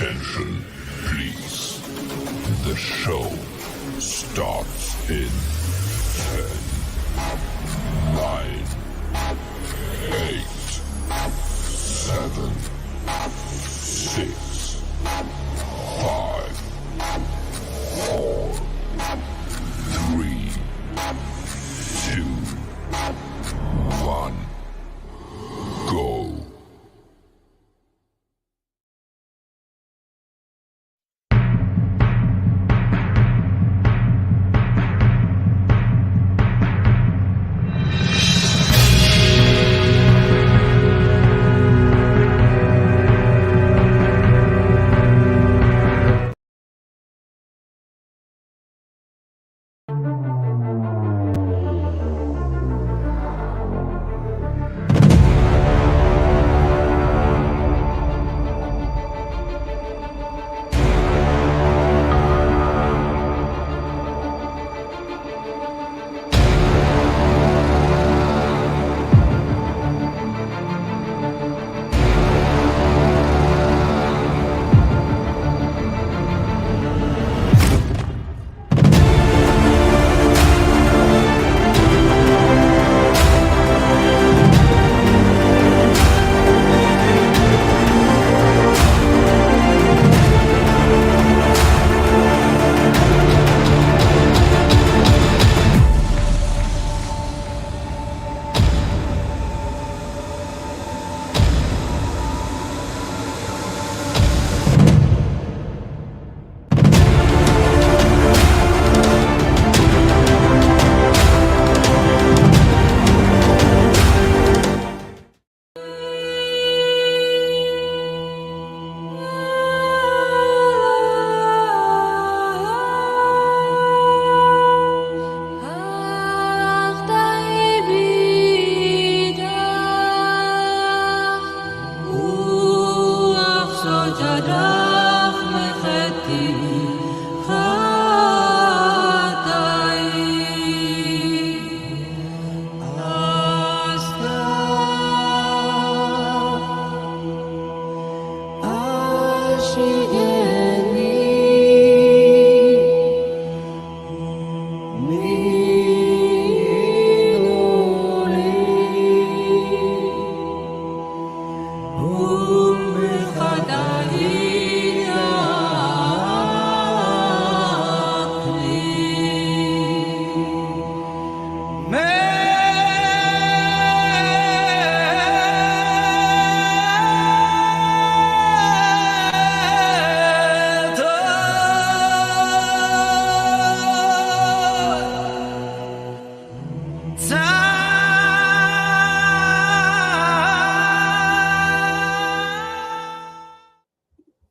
Attention, please. The show starts in 10, 9, 8, 7, 6, 5, 4, 3, 2, 1, go.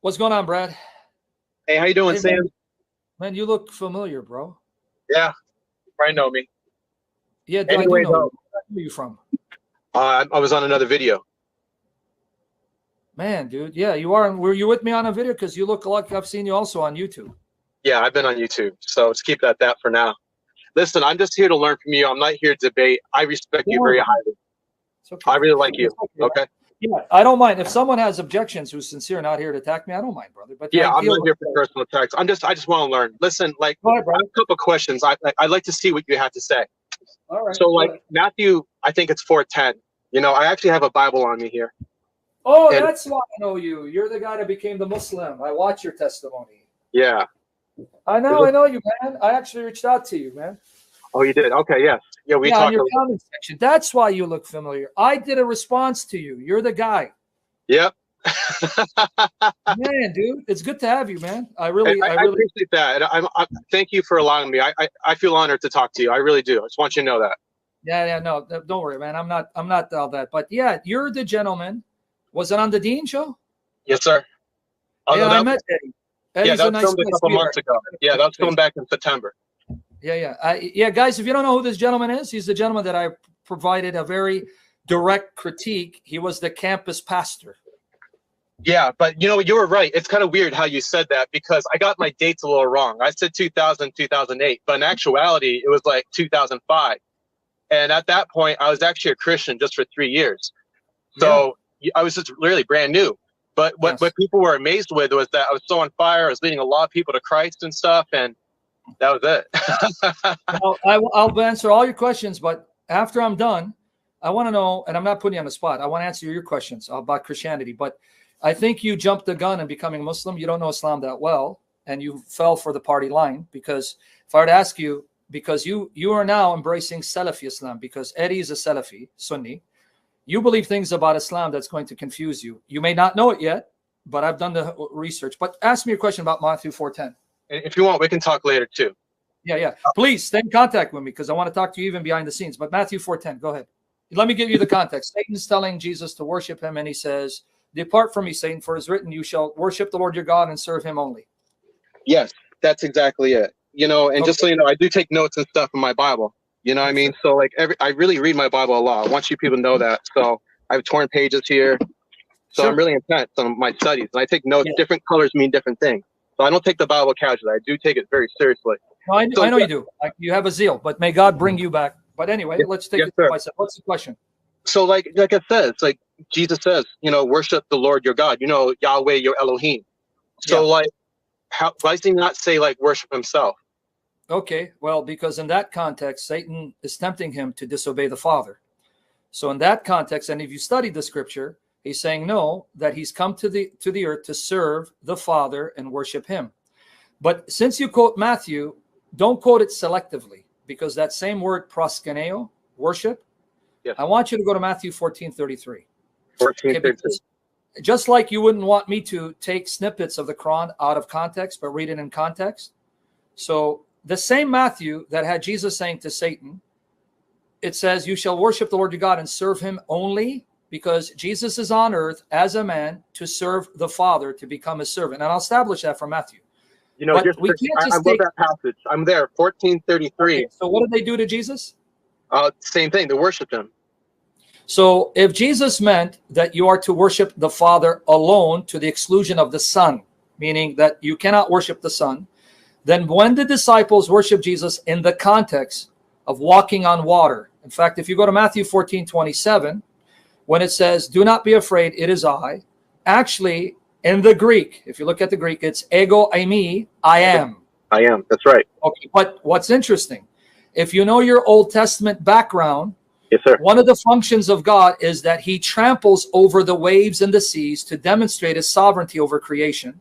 What's going on, Brad? Hey, how you doing, Hey, Sam? Man, you look familiar, bro. Yeah, you probably know me. Yeah, Anyway, I do know. though. Where are you from? I was on another video. Man, dude. Yeah, you are. Were you with me on a video? Because you look like I've seen you also on YouTube. Yeah, I've been on YouTube, so let's keep it at that for now. Listen, I'm just here to learn from you. I'm not here to debate. I respect you very highly. It's okay. I really like you. It's okay. Okay? Yeah, I don't mind. If someone has objections who's sincere, not here to attack me, I don't mind, brother. But Yeah, I I'm deal not here with for personal attacks. I just want to learn. Listen, like, Go ahead, I have brother. a couple questions. I'd like to see what you have to say. All right. So, go like, ahead. Matthew, I think it's 4:10. You know, I actually have a Bible on me here. Oh, and- that's why I know you. You're the guy that became the Muslim. I watch your testimony. Yeah. I know you, man. I actually reached out to you, man. Oh, you did? Okay, yes. Yeah, we Yeah, talked. in your comment section. That's why you look familiar. I did a response to you. You're the guy. Yep. Man, dude, it's good to have you, man. I really appreciate that. And I thank you for allowing me. I feel honored to talk to you. I really do. I just want you to know that. Yeah, no, don't worry, man. I'm not all that. But yeah, you're the gentleman. Was it on the Dean show? Yes, sir. Yeah, I met Eddie. Yeah, Eddie's that a was nice filmed a guy, couple sweetheart. months ago. Yeah, that was filmed back in September. Yeah, guys, if you don't know who this gentleman is, he's the gentleman that I provided a very direct critique. He was the campus pastor. Yeah, but you know, you were right. It's kind of weird how you said that because I got my dates a little wrong. I said 2000, 2008, but in actuality, it was like 2005. And at that point, I was actually a Christian just for 3 years. So I was just really brand new. But what people were amazed with was that I was so on fire. I was leading a lot of people to Christ and stuff, and that was it. Well, I'll answer all your questions, but after I'm done, I want to know, and I'm not putting you on the spot, I want to answer your questions about Christianity, but I think you jumped the gun in becoming Muslim. You don't know Islam that well, and you fell for the party line, because if I were to ask you, because you are now embracing Salafi Islam, because Eddie is a Salafi, Sunni, you believe things about Islam that's going to confuse you. You may not know it yet, but I've done the research. But ask me a question about Matthew 4:10. If you want, we can talk later too. Yeah. Please stay in contact with me, because I want to talk to you even behind the scenes. But Matthew 4:10, go ahead. Let me give you the context. Satan's telling Jesus to worship him, and he says, "Depart from me, Satan, for it is written, you shall worship the Lord your God and serve him only." Yes, that's exactly it. And just so you know, I do take notes and stuff in my Bible. You know what I mean? So like I really read my Bible a lot. I want you people to know that. So I have torn pages here. So I'm really intense on my studies. And I take notes. Different colors mean different things. So I don't take the Bible casually. I do take it very seriously. No, I know you do. You have a zeal, but may God bring you back. But anyway, let's take it by step. What's the question? So like I said, it's like Jesus says, worship the Lord your God, Yahweh, your Elohim. So why does he not say like worship himself? Okay, well, because in that context, Satan is tempting him to disobey the Father. So in that context, and if you study the scripture, he's saying no, that he's come to the earth to serve the Father and worship him. But since you quote Matthew, don't quote it selectively, because that same word proskuneo, worship, I want you to go to Matthew 14:33. 14:33. Just like you wouldn't want me to take snippets of the Quran out of context, but read it in context. So the same Matthew that had Jesus saying to Satan, it says, you shall worship the Lord your God and serve him only, because Jesus is on earth as a man to serve the Father, to become his servant. And I'll establish that from Matthew. I love that passage. I'm there, 14:33. Okay, so what did they do to Jesus? Same thing, they worshiped him. So if Jesus meant that you are to worship the Father alone to the exclusion of the Son, meaning that you cannot worship the Son, then when the disciples worship Jesus in the context of walking on water, in fact, if you go to Matthew 14:27, when it says, do not be afraid, it is I, actually in the Greek, if you look at the Greek, it's ego eimi, I am. I am, that's right. Okay, but what's interesting, if you know your Old Testament background, yes, sir. One of the functions of God is that he tramples over the waves and the seas to demonstrate his sovereignty over creation.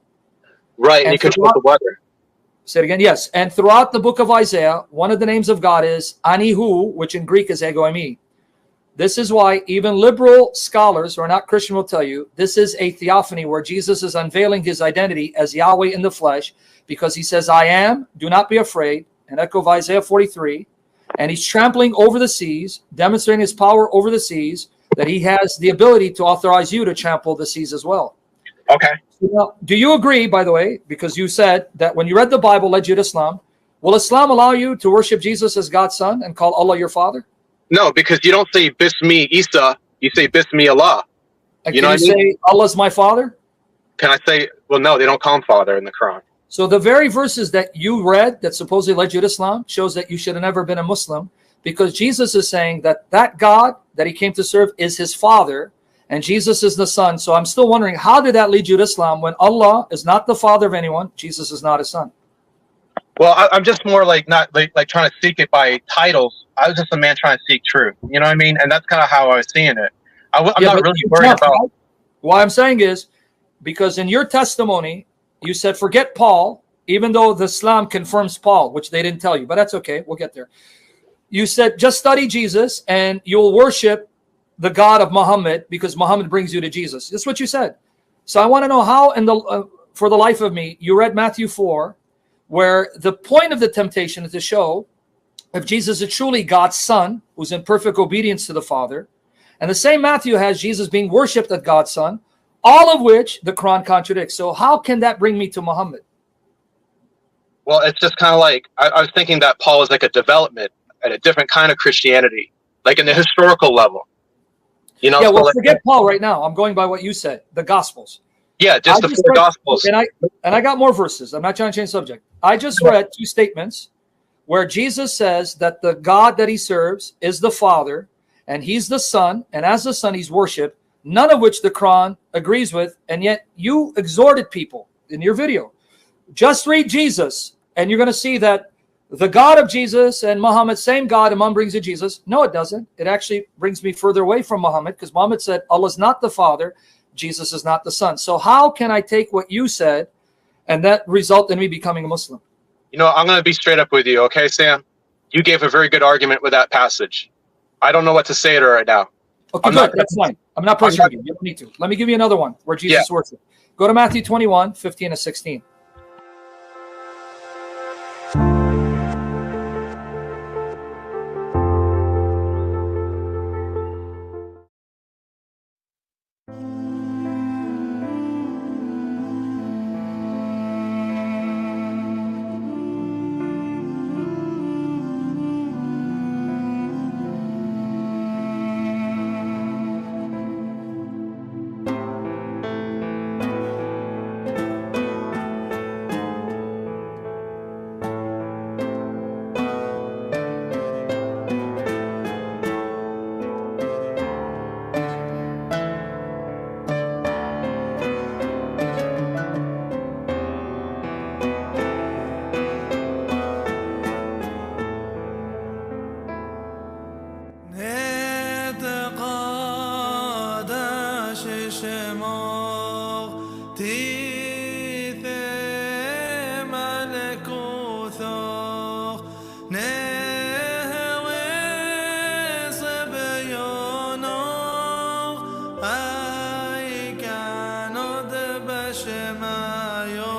Right, and he controls the weather. Say it again, yes. And throughout the book of Isaiah, one of the names of God is Anihu, which in Greek is ego eimi. This is why even liberal scholars who are not Christian will tell you this is a theophany where Jesus is unveiling his identity as Yahweh in the flesh, because he says, I am, do not be afraid, an echo of Isaiah 43. And he's trampling over the seas, demonstrating his power over the seas, that he has the ability to authorize you to trample the seas as well. Okay. Now, do you agree, by the way, because you said that when you read the Bible led you to Islam, will Islam allow you to worship Jesus as God's son and call Allah your father? No, because you don't say Bismi Isa, you say Bismi Allah. And you know what I mean? Say Allah's my father? Can I say, well, no, they don't call him father in the Quran. So the very verses that you read that supposedly led you to Islam shows that you should have never been a Muslim, because Jesus is saying that God that he came to serve is his father, and Jesus is the son. So I'm still wondering, how did that lead you to Islam when Allah is not the father of anyone? Jesus is not his son. Well, I'm just more like not like trying to seek it by titles. I was just a man trying to seek truth. You know what I mean? And that's kind of how I was seeing it. I'm not really worried about. What I'm saying is, because in your testimony, you said, forget Paul, even though the Islam confirms Paul, which they didn't tell you, but that's okay. We'll get there. You said, just study Jesus and you'll worship the God of Muhammad because Muhammad brings you to Jesus. That's what you said. So I want to know how, for the life of me, you read Matthew 4, where the point of the temptation is to show if Jesus is truly God's son, who's in perfect obedience to the Father. And the same Matthew has Jesus being worshipped as God's son, all of which the Quran contradicts. So how can that bring me to Muhammad? Well, it's just kind of like, I was thinking that Paul is like a development at a different kind of Christianity, like in the historical level. You know, yeah, well, so forget Paul right now. I'm going by what you said, the Gospels. Yeah, just the four Gospels. And I got more verses. I'm not trying to change the subject. I just read two statements where Jesus says that the God that he serves is the Father, and he's the Son, and as the Son he's worshipped, none of which the Quran agrees with, and yet you exhorted people in your video. Just read Jesus, and you're going to see that the God of Jesus and Muhammad, same God, Imam brings you Jesus. No, it doesn't. It actually brings me further away from Muhammad, because Muhammad said Allah is not the Father, Jesus is not the Son. So how can I take what you said and that result in me becoming a Muslim? You know, I'm going to be straight up with you, okay, Sam? You gave a very good argument with that passage. I don't know what to say to her right now. Okay, good. That's fine. I'm not pressuring you. You don't need to. Let me give you another one where Jesus works it. Go to Matthew 21, 15 to 16. Shemayo